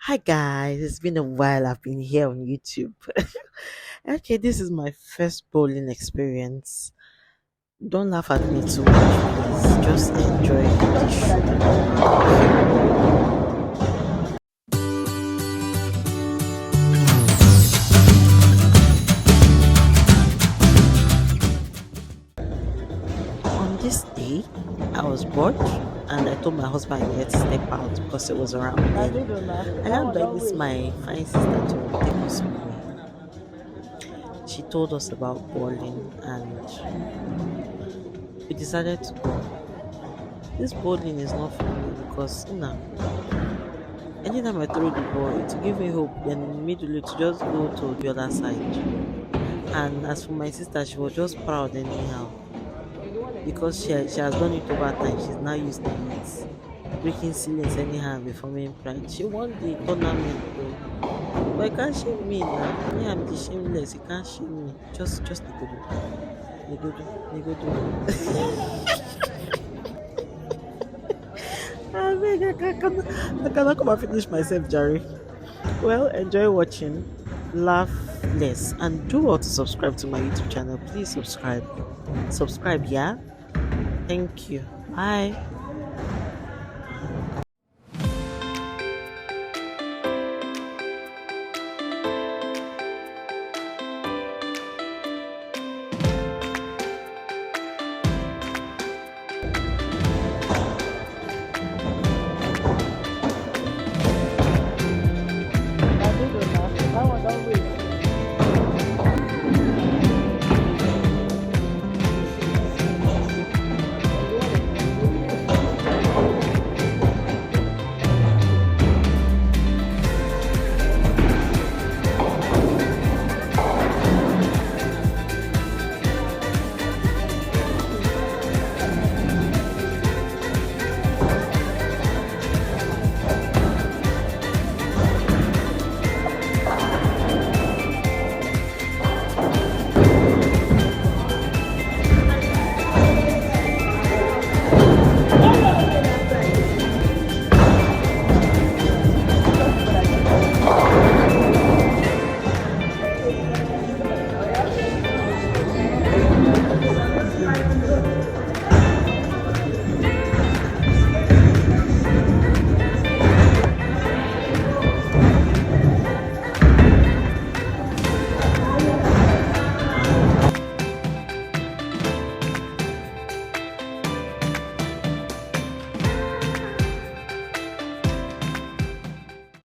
Hi guys, it's been a while. I've been here on YouTube. Okay, this is my first bowling experience. Don't laugh at me too much, please. Just enjoy the show. On this day, I was bored and I told my husband I needed to step out because it was around then. And I'm like this my fine sister to take us somewhere. She told us about bowling and we decided to go. This bowling is not for me because anytime I throw the ball, it will give me hope. Then immediately to just go to the other side. And as for my sister, she was just proud anyhow because she has done it over time. She's now used to it. Breaking ceilings anyhow and performing pride. She won the tournament though. But you can't shame me now. Me, I'm the shameless. You can't shame me. Just Negodo. Negodo. Negodo. I beg, I cannot come and finish myself, Jerry. Well, enjoy watching, laugh less, and do well to subscribe to my YouTube channel. Please subscribe. Subscribe, yeah? Thank you. Bye.